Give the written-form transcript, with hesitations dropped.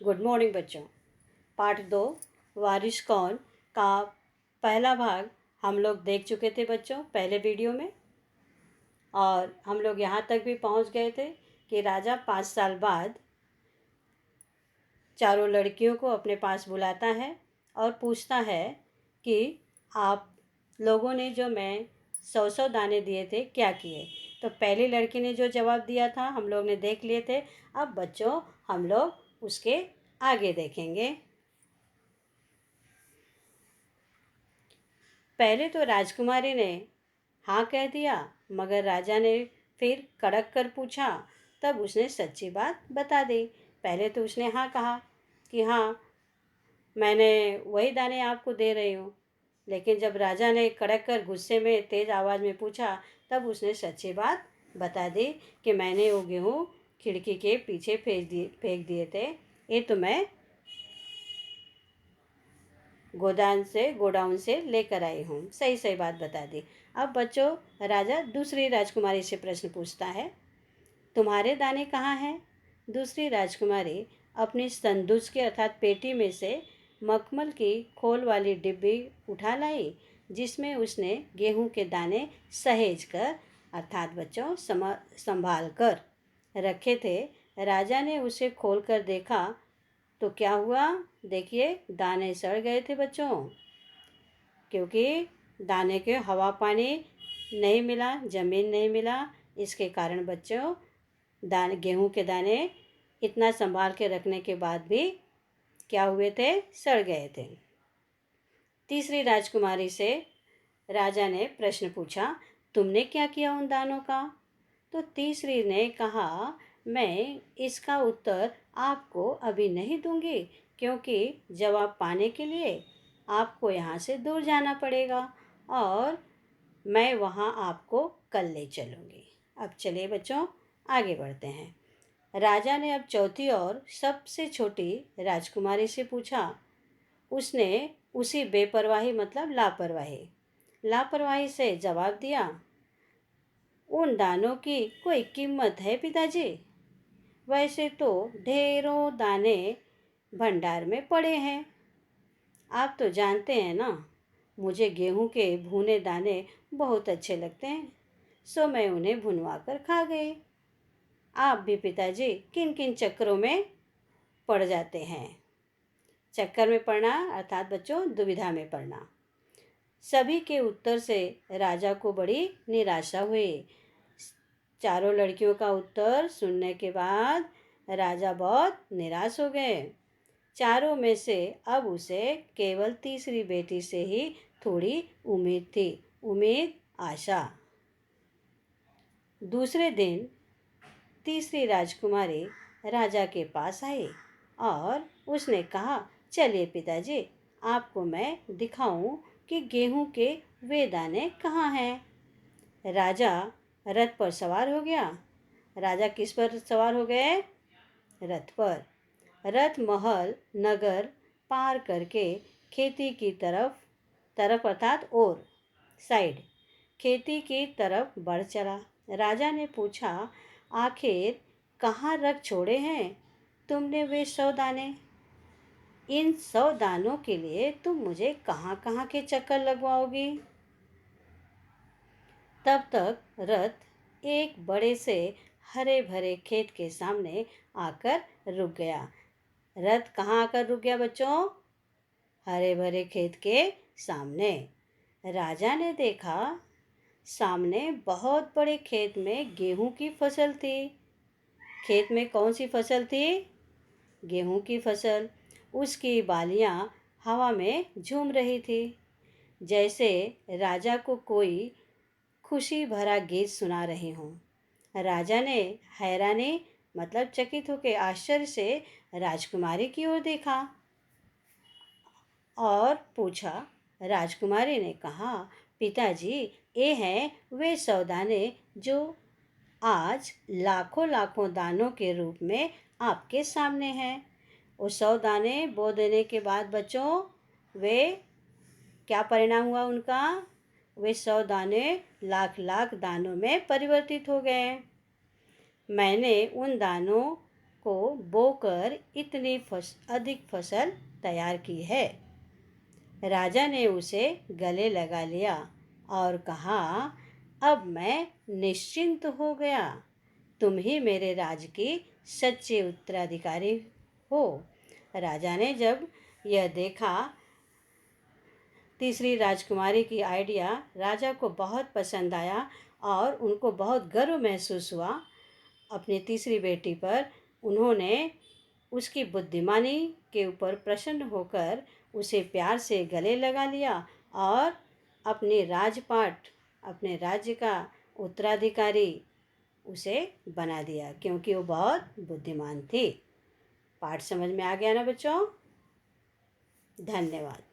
Good morning बच्चों। पाठ 2 वारिस कौन का पहला भाग हम लोग देख चुके थे बच्चों पहले वीडियो में। और हम लोग यहाँ तक भी पहुँच गए थे कि राजा 5 साल बाद चारों लड़कियों को अपने पास बुलाता है और पूछता है कि आप लोगों ने जो मैं 100 दाने दिए थे क्या किए। तो पहली लड़की ने जो जवाब दिया था हम लोग ने देख लिए थे। अब बच्चों हम लोग उसके आगे देखेंगे। पहले तो राजकुमारी ने हाँ कह दिया, मगर राजा ने फिर कड़क कर पूछा। तब उसने सच्ची बात बता दी। पहले तो उसने हाँ कहा कि हाँ मैंने वही दाने आपको दे रही हूँ, लेकिन जब राजा ने कड़क कर गुस्से में तेज़ आवाज़ में पूछा तब उसने सच्ची बात बता दी कि मैंने वो गेहूँ खिड़की के पीछे फेंक दिए थे। ये तो मैं गोडाउन से लेकर आई हूँ। सही सही बात बता दी। अब बच्चों राजा दूसरी राजकुमारी से प्रश्न पूछता है, तुम्हारे दाने कहाँ हैं? दूसरी राजकुमारी अपनी संदूक के अर्थात पेटी में से मखमल की खोल वाली डिब्बी उठा लाई, जिसमें उसने गेहूं के दाने सहेज कर अर्थात बच्चों संभाल कर रखे थे। राजा ने उसे खोल कर देखा तो क्या हुआ? देखिए दाने सड़ गए थे बच्चों, क्योंकि दाने के हवा पानी नहीं मिला, ज़मीन नहीं मिला। इसके कारण बच्चों दाने गेहूं के दाने इतना संभाल के रखने के बाद भी क्या हुए थे? सड़ गए थे। तीसरी राजकुमारी से राजा ने प्रश्न पूछा, तुमने क्या किया उन दानों का? तो तीसरी ने कहा, मैं इसका उत्तर आपको अभी नहीं दूंगी, क्योंकि जवाब पाने के लिए आपको यहाँ से दूर जाना पड़ेगा और मैं वहाँ आपको कल ले चलूँगी। अब चलिए बच्चों आगे बढ़ते हैं। राजा ने अब चौथी और सबसे छोटी राजकुमारी से पूछा। उसने उसी बेपरवाही मतलब लापरवाही से जवाब दिया, उन दानों की कोई कीमत है पिताजी? वैसे तो ढेरों दाने भंडार में पड़े हैं। आप तो जानते हैं ना, मुझे गेहूं के भुने दाने बहुत अच्छे लगते हैं, सो मैं उन्हें भुनवा कर खा गई। आप भी पिताजी किन किन चक्करों में पड़ जाते हैं? चक्कर में पड़ना अर्थात बच्चों दुविधा में पड़ना। सभी के उत्तर से राजा को बड़ी निराशा हुई। चारों लड़कियों का उत्तर सुनने के बाद राजा बहुत निराश हो गए। चारों में से अब उसे केवल तीसरी बेटी से ही थोड़ी उम्मीद थी, आशा। दूसरे दिन तीसरी राजकुमारी राजा के पास आई और उसने कहा, चलिए पिताजी आपको मैं दिखाऊं कि गेहूं के वे दाने कहाँ हैं। राजा रथ पर सवार हो गया। राजा किस पर सवार हो गए? रथ पर। रथ महल नगर पार करके खेती की तरफ अर्थात और साइड खेती की तरफ बढ़ चला। राजा ने पूछा, आखिर कहाँ रख छोड़े हैं तुमने वे 100 दाने? इन 100 दानों के लिए तुम मुझे कहाँ कहाँ के चक्कर लगवाओगी? तब तक रथ एक बड़े से हरे भरे खेत के सामने आकर रुक गया। रथ कहाँ आकर रुक गया बच्चों? हरे भरे खेत के सामने। राजा ने देखा सामने बहुत बड़े खेत में गेहूं की फसल थी। खेत में कौन सी फसल थी? गेहूं की फसल। उसकी बालियां हवा में झूम रही थी, जैसे राजा को कोई खुशी भरा गीत सुना रहे हों। राजा ने हैरानी मतलब चकित होकर आश्चर्य से राजकुमारी की ओर देखा और पूछा। राजकुमारी ने कहा, पिताजी ये हैं वे 100 दाने जो आज लाखों लाखों दानों के रूप में आपके सामने हैं। वो 100 दाने बो देने के बाद बच्चों वे क्या परिणाम हुआ उनका? वे 100 दाने लाख लाख दानों में परिवर्तित हो गए। मैंने उन दानों को बोकर इतनी अधिक फसल तैयार की है। राजा ने उसे गले लगा लिया और कहा, अब मैं निश्चिंत हो गया। तुम ही मेरे राज की सच्चे उत्तराधिकारी हो। राजा ने जब यह देखा, तीसरी राजकुमारी की आइडिया राजा को बहुत पसंद आया और उनको बहुत गर्व महसूस हुआ अपनी तीसरी बेटी पर। उन्होंने उसकी बुद्धिमानी के ऊपर प्रसन्न होकर उसे प्यार से गले लगा लिया और अपने राजपाट, अपने राज्य का उत्तराधिकारी उसे बना दिया, क्योंकि वो बहुत बुद्धिमान थी। पाठ समझ में आ गया ना बच्चों? धन्यवाद।